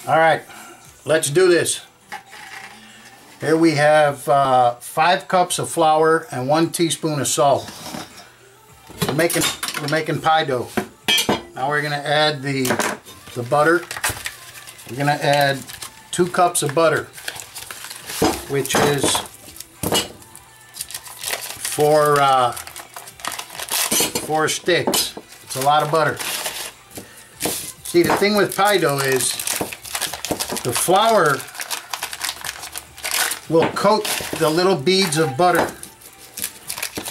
All right, let's do this. Here we have 5 cups of flour and 1 teaspoon of salt. We're making pie dough. Now we're going to add the butter. We're going to add 2 cups of butter, which is 4 sticks. It's a lot of butter. See, the thing with pie dough is the flour will coat the little beads of butter.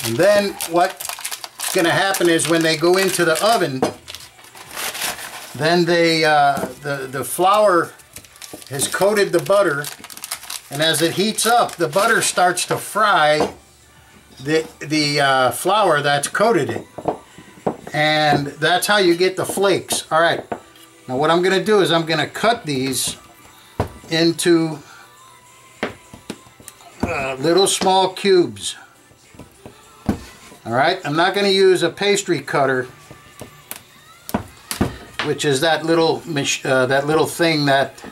And then what's going to happen is when they go into the oven, then the flour has coated the butter, and as it heats up, the butter starts to fry the flour that's coated it. And that's how you get the flakes. All right. Now what I'm going to do is I'm going to cut these into little small cubes. All right. I'm not going to use a pastry cutter, which is that little thing that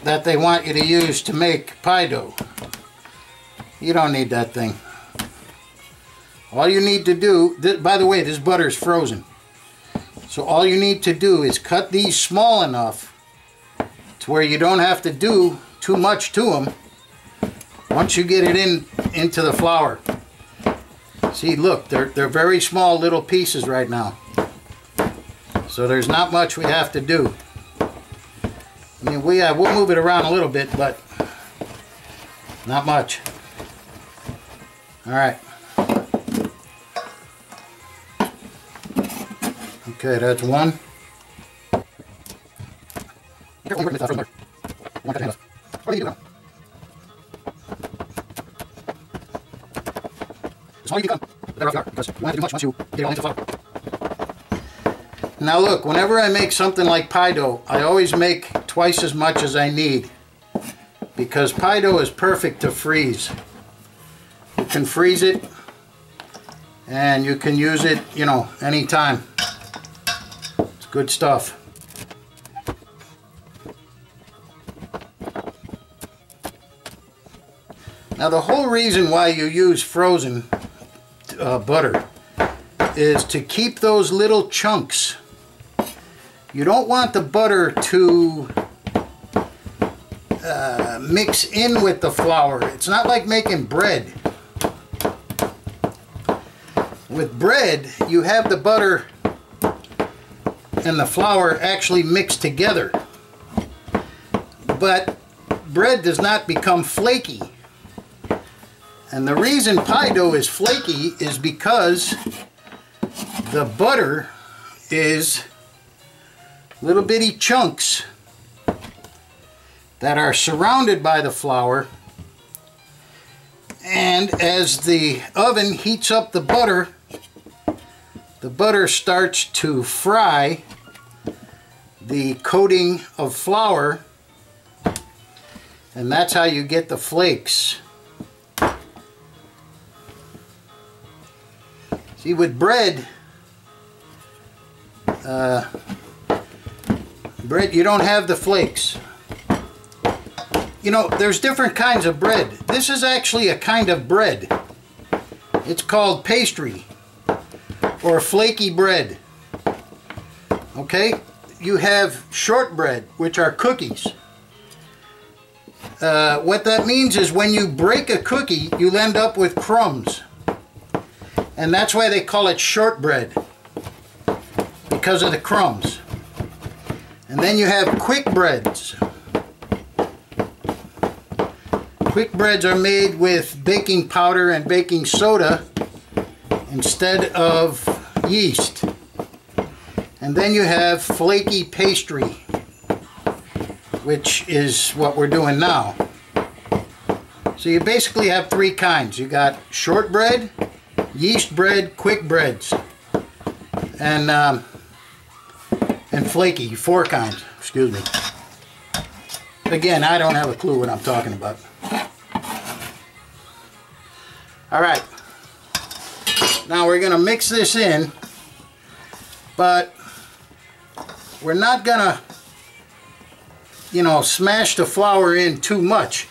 that they want you to use to make pie dough. You don't need that thing. All you need to do, by the way, this butter is frozen. So all you need to do is cut these small enough to where you don't have to do too much to them once you get it into the flour. See, look, they're very small little pieces right now. So there's not much we have to do. I mean, we'll move it around a little bit, but not much. All right. Okay, that's one. Now look, whenever I make something like pie dough, I always make twice as much as I need, because pie dough is perfect to freeze. You can freeze it and you can use it, you know, anytime. It's good stuff. Now the whole reason why you use frozen butter is to keep those little chunks. You don't want the butter to mix in with the flour. It's not like making bread. With bread, you have the butter and the flour actually mixed together. But bread does not become flaky. And the reason pie dough is flaky is because the butter is little bitty chunks that are surrounded by the flour, and as the oven heats up the butter starts to fry the coating of flour, and that's how you get the flakes. See, with bread, you don't have the flakes. You know, there's different kinds of bread. This is actually a kind of bread. It's called pastry or flaky bread. Okay? You have shortbread, which are cookies. What that means is when you break a cookie, you'll end up with crumbs. And that's why they call it shortbread, because of the crumbs. And then you have quick breads. Quick breads are made with baking powder and baking soda instead of yeast. And then you have flaky pastry, which is what we're doing now. So you basically have 3 kinds. You got shortbread, yeast bread, quick breads, and flaky, 4 kinds, excuse me. Again, I don't have a clue what I'm talking about. Alright, now we're going to mix this in, but we're not gonna, you know, smash the flour in too much.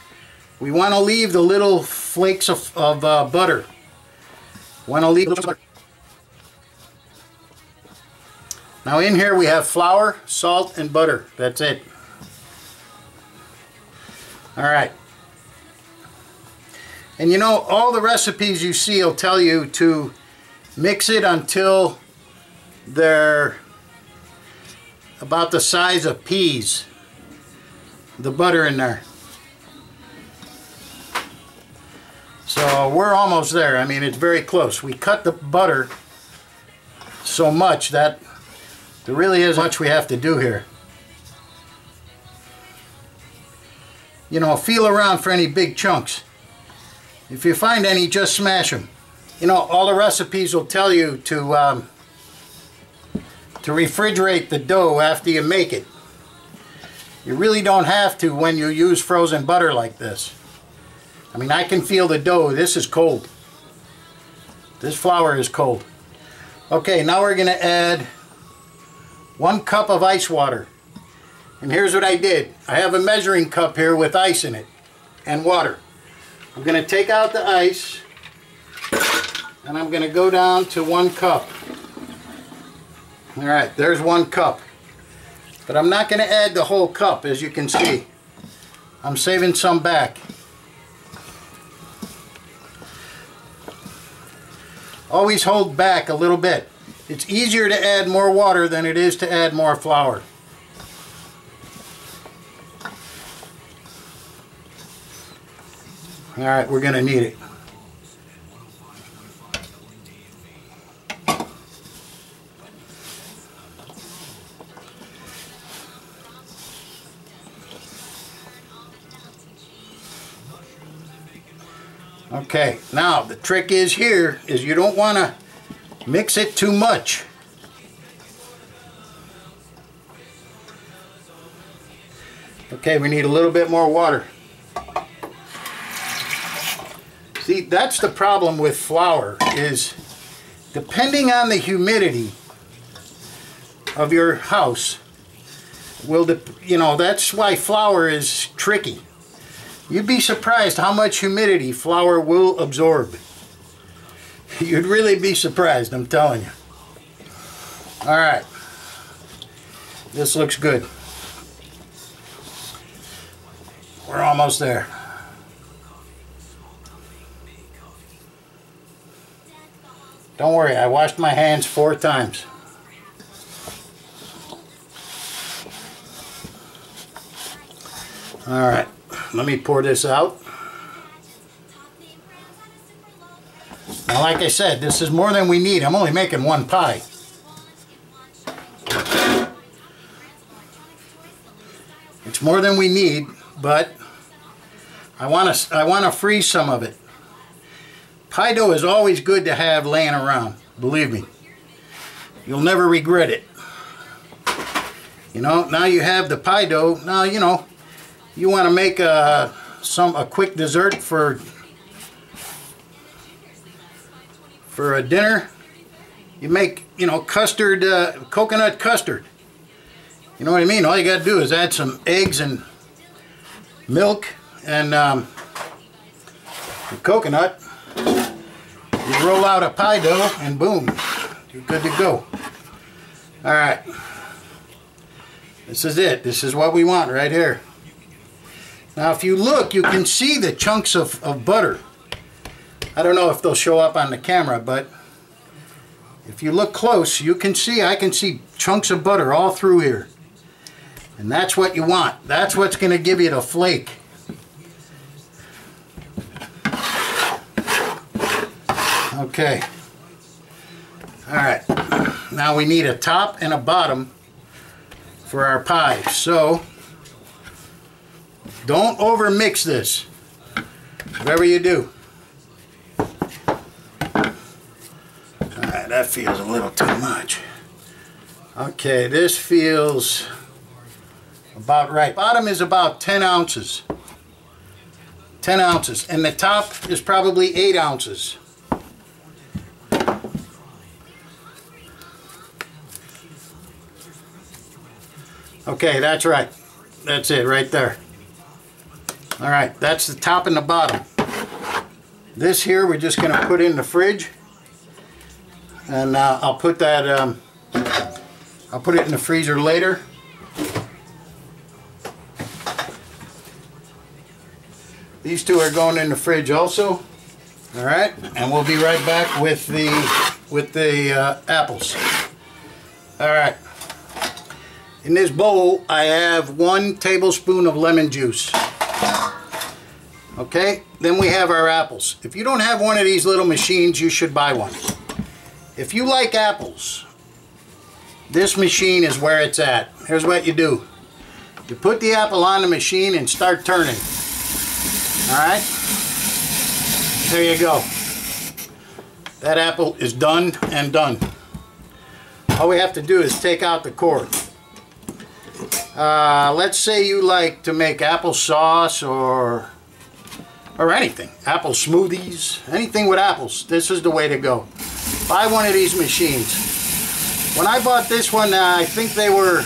We want to leave the little flakes of butter. Want to leave a little butter. Now in here we have flour, salt, and butter. That's it. Alright. And you know, all the recipes you see will tell you to mix it until they're about the size of peas. The butter in there. So we're almost there. I mean, it's very close. We cut the butter so much that there really isn't much we have to do here. You know, feel around for any big chunks. If you find any, just smash them. You know, all the recipes will tell you to refrigerate the dough after you make it. You really don't have to when you use frozen butter like this. I mean, I can feel the dough. This is cold. This flour is cold. Okay, now we're going to add 1 cup of ice water. And here's what I did. I have a measuring cup here with ice in it and water. I'm going to take out the ice and I'm going to go down to 1 cup. Alright, there's 1 cup. But I'm not going to add the whole cup, as you can see. I'm saving some back. Always hold back a little bit. It's easier to add more water than it is to add more flour. Alright, we're going to need it. Okay, now the trick is here is you don't want to mix it too much. Okay, we need a little bit more water. See, that's the problem with flour, is depending on the humidity of your house, you know, that's why flour is tricky. You'd be surprised how much humidity flour will absorb. You'd really be surprised, I'm telling you. Alright. This looks good. We're almost there. Don't worry, I washed my hands 4 times. Alright, let me pour this out. Now, like I said, this is more than we need. I'm only making 1 pie. It's more than we need, but I want to freeze some of it. Pie dough is always good to have laying around, believe me. You'll never regret it. You know, now you have the pie dough. Now, you know, you want to make a quick dessert for a dinner. You make, you know, custard, coconut custard. You know what I mean? All you got to do is add some eggs and milk and the coconut. You roll out a pie dough and boom, you're good to go. Alright, this is it. This is what we want right here. Now if you look, you can see the chunks of butter. I don't know if they'll show up on the camera, but if you look close, you can see, I can see chunks of butter all through here. And that's what you want. That's what's going to give you the flake. Okay. Alright. Now we need a top and a bottom for our pie. So, don't over mix this. Whatever you do. Alright, that feels a little too much. Okay, this feels about right. Bottom is about 10 ounces. 10 ounces. And the top is probably 8 ounces. Okay, that's right. That's it right there. All right, that's the top and the bottom. This here we're just going to put in the fridge, and I'll put that. I'll put it in the freezer later. These two are going in the fridge also. All right, and we'll be right back with the apples. All right. In this bowl, I have 1 tablespoon of lemon juice. Okay, then we have our apples. If you don't have one of these little machines, you should buy one. If you like apples, this machine is where it's at. Here's what you do. You put the apple on the machine and start turning. Alright? There you go. That apple is done and done. All we have to do is take out the core. Let's say you like to make applesauce or anything. Apple smoothies, anything with apples. This is the way to go. Buy one of these machines. When I bought this one, I think they were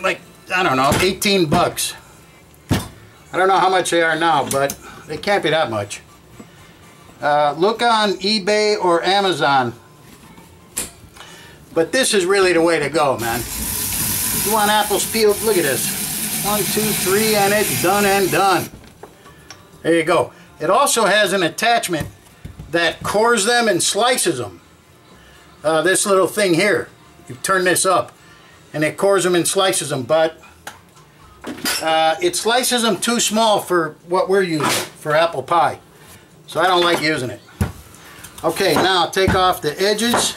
like, I don't know, 18 bucks. I don't know how much they are now, but they can't be that much. Look on eBay or Amazon. But this is really the way to go, man. You want apples peeled? Look at this. 1, 2, 3, and it's done and done. There you go. It also has an attachment that cores them and slices them. This little thing here. You turn this up, and it cores them and slices them, but it slices them too small for what we're using, for apple pie. So I don't like using it. Okay, now take off the edges.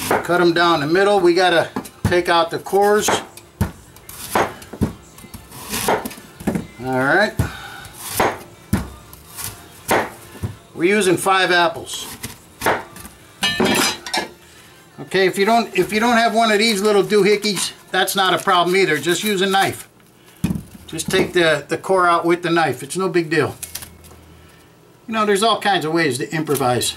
Cut them down the middle. We gotta take out the cores. Alright. We're using 5 apples. Okay, if you don't have one of these little doohickeys, that's not a problem either. Just use a knife. Just take the core out with the knife. It's no big deal. You know, there's all kinds of ways to improvise.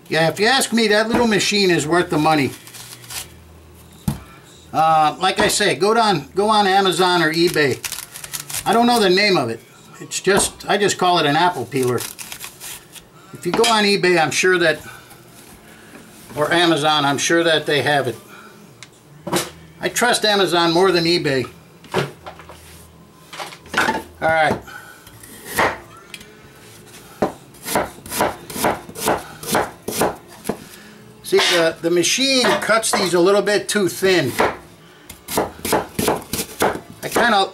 Yeah, if you ask me, that little machine is worth the money. Like I say, go on Amazon or eBay. I don't know the name of it. It's just, I just call it an apple peeler. If you go on eBay, I'm sure that, or Amazon, I'm sure that they have it. I trust Amazon more than eBay. All right. See, the machine cuts these a little bit too thin.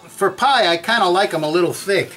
For pie, I kind of like them a little thick.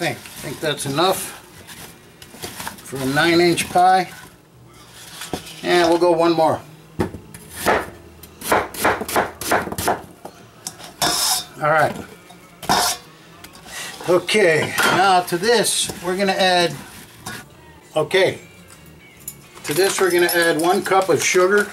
Think that's enough for a 9-inch pie. And we'll go one more. All right. Okay, now to this we're going to add, to this we're going to add 1 cup of sugar.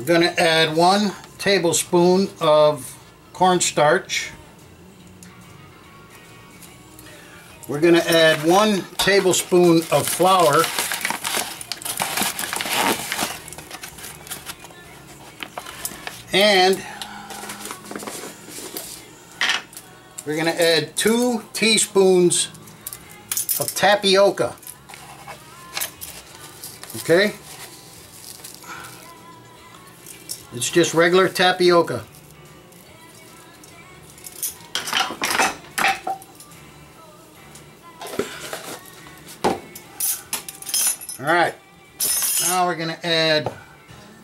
going to add 1 tablespoon of cornstarch. We're going to add 1 tablespoon of flour. And we're going to add 2 teaspoons of tapioca. Okay? It's just regular tapioca. Alright, now we're going to add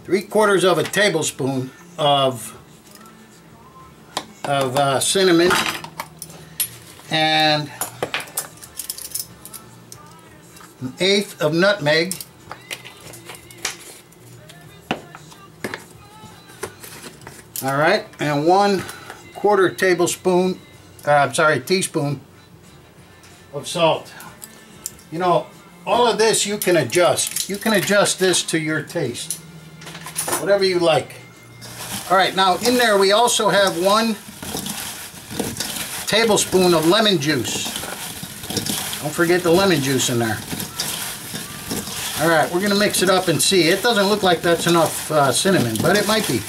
3/4 of a tablespoon of cinnamon and 1/8 of nutmeg. Alright, and 1/4 tablespoon, teaspoon of salt. You know, all of this you can adjust. You can adjust this to your taste. Whatever you like. Alright, now in there we also have 1 tablespoon of lemon juice. Don't forget the lemon juice in there. Alright, we're going to mix it up and see. It doesn't look like that's enough cinnamon, but it might be.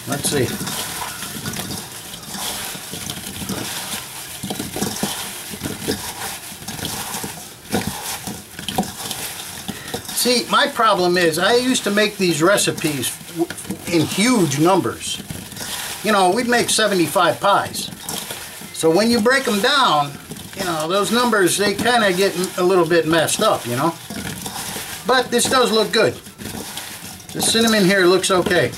Let's see. See, my problem is I used to make these recipes in huge numbers. You know, we'd make 75 pies. So when you break them down, you know, those numbers, they kind of get a little bit messed up, you know. But this does look good. The cinnamon here looks okay.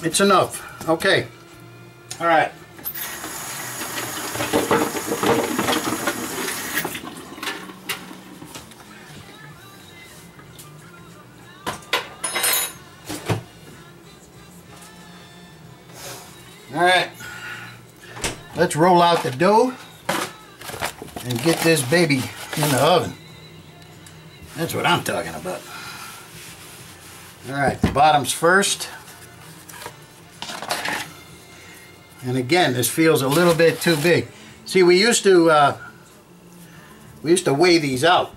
It's enough. Okay. All right. All right. Let's roll out the dough and get this baby in the oven. That's what I'm talking about. All right, the bottom's first. And again, this feels a little bit too big. See, we used to weigh these out,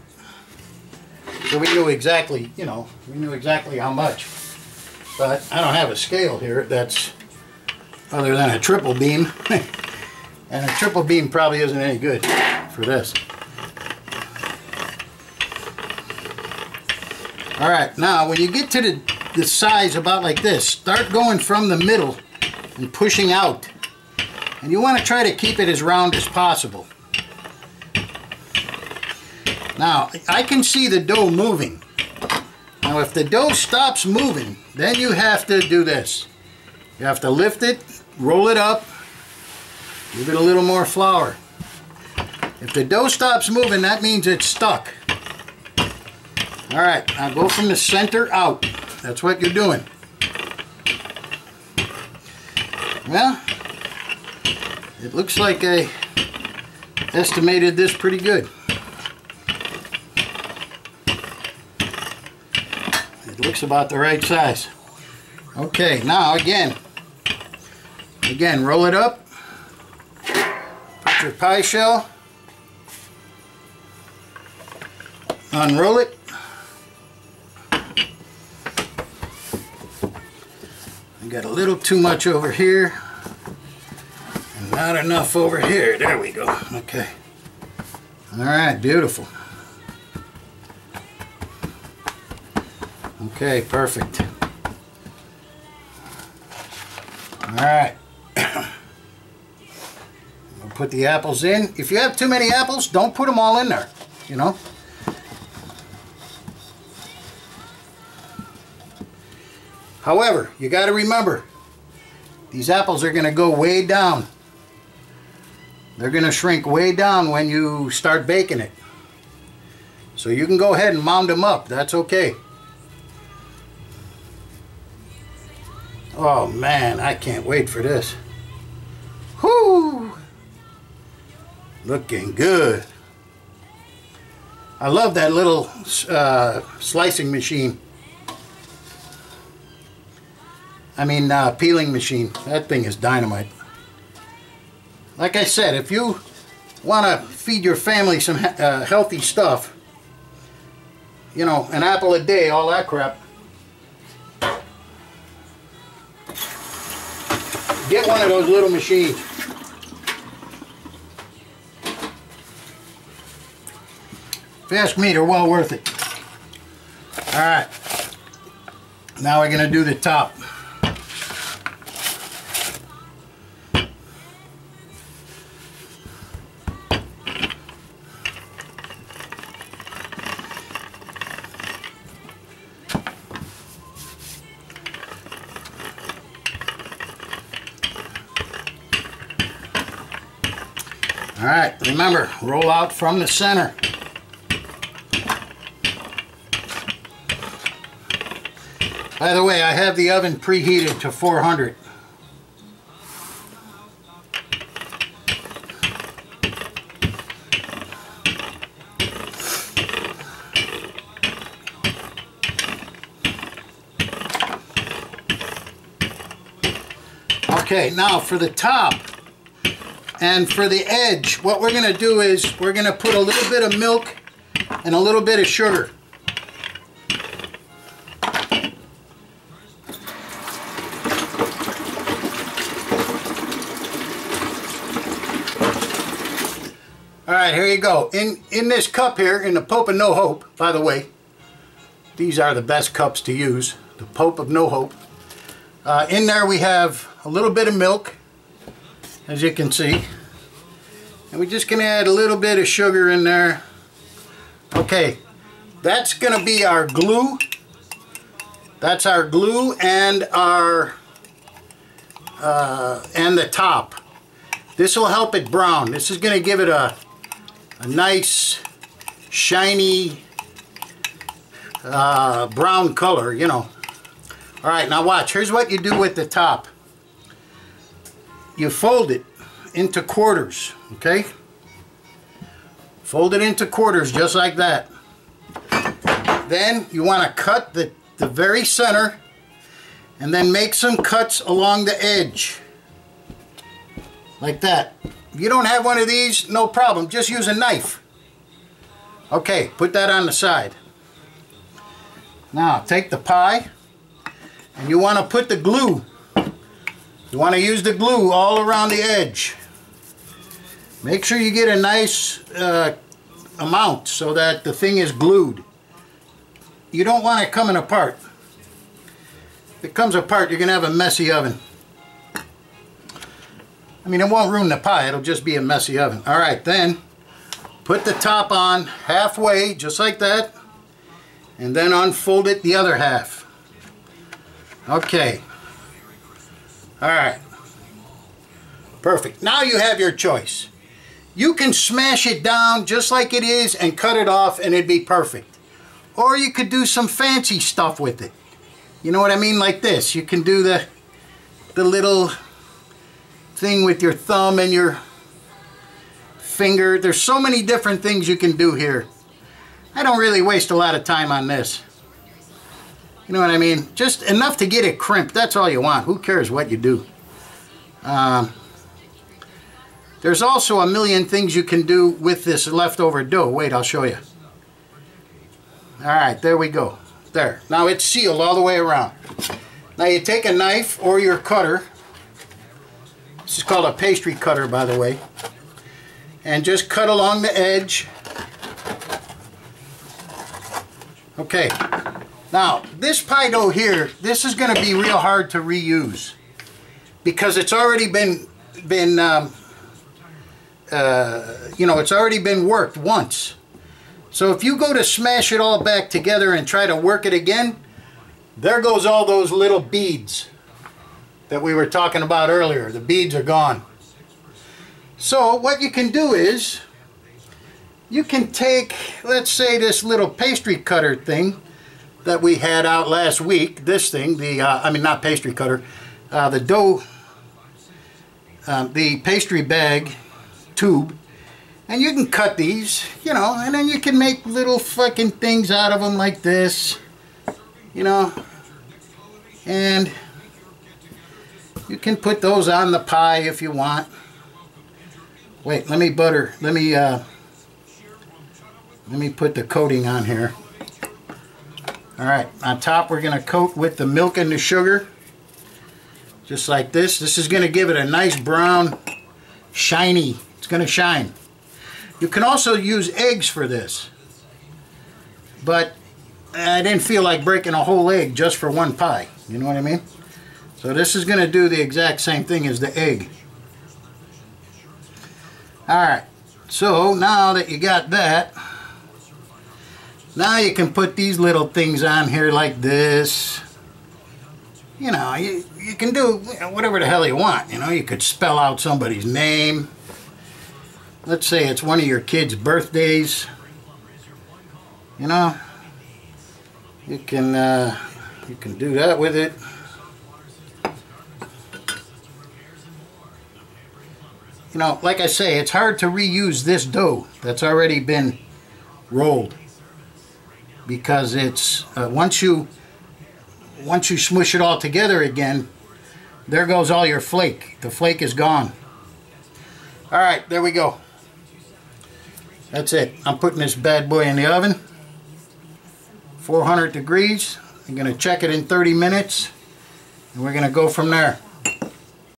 so we knew exactly, you know, we knew exactly how much. But I don't have a scale here that's other than a triple beam, and a triple beam probably isn't any good for this. All right, now when you get to the size about like this, start going from the middle and pushing out. And you want to try to keep it as round as possible. Now, I can see the dough moving. Now, if the dough stops moving, then you have to do this. You have to lift it, roll it up, give it a little more flour. If the dough stops moving, that means it's stuck. All right, now go from the center out. That's what you're doing. Well, it looks like I estimated this pretty good. It looks about the right size. Okay, now again, roll it up. Put your pie shell. Unroll it. I got a little too much over here. Not enough over here. There we go. Okay. Alright, beautiful. Okay, perfect. Alright. We'll put the apples in. If you have too many apples, don't put them all in there, you know. However, you got to remember, these apples are going to go way down. They're going to shrink way down when you start baking it. So you can go ahead and mound them up. That's okay. Oh man, I can't wait for this. Whoo! Looking good. I love that little slicing machine. I mean peeling machine. That thing is dynamite. Like I said, if you want to feed your family some healthy stuff, you know, an apple a day, all that crap, get one of those little machines. If you ask me, they're well worth it. Alright, now we're going to do the top. Alright, remember, roll out from the center. By the way, I have the oven preheated to 400. Okay, now for the top and for the edge, what we're going to do is we're going to put a little bit of milk and a little bit of sugar. Alright, here you go. In this cup here, in the Pope of No Hope, by the way, these are the best cups to use, the Pope of No Hope. In there we have a little bit of milk, as you can see. And we're just going to add a little bit of sugar in there. Okay, that's going to be our glue. That's our glue and our and the top. This will help it brown. This is going to give it a nice shiny brown color, you know. Alright, now watch. Here's what you do with the top. You fold it into quarters, okay? Fold it into quarters just like that. Then you want to cut the very center and then make some cuts along the edge. Like that. If you don't have one of these, no problem. Just use a knife. Okay, put that on the side. Now, take the pie and you want to put the glue. You want to use the glue all around the edge. Make sure you get a nice amount so that the thing is glued. You don't want it coming apart. If it comes apart, you're going to have a messy oven. I mean, it won't ruin the pie, it'll just be a messy oven. Alright, then put the top on halfway, just like that, and then unfold it the other half. Okay. Alright. Perfect. Now you have your choice. You can smash it down just like it is and cut it off and it'd be perfect. Or you could do some fancy stuff with it. You know what I mean? Like this. You can do the little thing with your thumb and your finger. There's so many different things you can do here. I don't really waste a lot of time on this. You know what I mean? Just enough to get it crimped. That's all you want. Who cares what you do? There's also a million things you can do with this leftover dough. Wait, I'll show you. Alright, there we go. There. Now it's sealed all the way around. Now you take a knife or your cutter. This is called a pastry cutter, by the way. And just cut along the edge. Okay. Now, this pie dough here, this is going to be real hard to reuse. Because it's already been you know, it's already been worked once. So if you go to smash it all back together and try to work it again, there goes all those little beads that we were talking about earlier. The beads are gone. So what you can do is you can take, let's say, this little pastry cutter thing that we had out last week. This thing, I mean not pastry cutter, the dough, the pastry bag tube, And you can cut these, you know, and then you can make little fucking things out of them like this, you know. And you can put those on the pie if you want. Wait, let me put the coating on here. Alright, on top we're going to coat with the milk and the sugar. Just like this. This is going to give it a nice brown, shiny, it's going to shine. You can also use eggs for this. But I didn't feel like breaking a whole egg just for one pie. You know what I mean? So this is going to do the exact same thing as the egg. Alright, so now that you got that, now you can put these little things on here like this. You know, you can do whatever the hell you want. You know, you could spell out somebody's name. Let's say it's one of your kids' birthdays. You know, you can do that with it. You know, like I say, it's hard to reuse this dough that's already been rolled, because it's once you smush it all together again, there goes all your flake. The flake is gone. All right, there we go. That's it. I'm putting this bad boy in the oven, 400 degrees. I'm going to check it in 30 minutes, and we're going to go from there.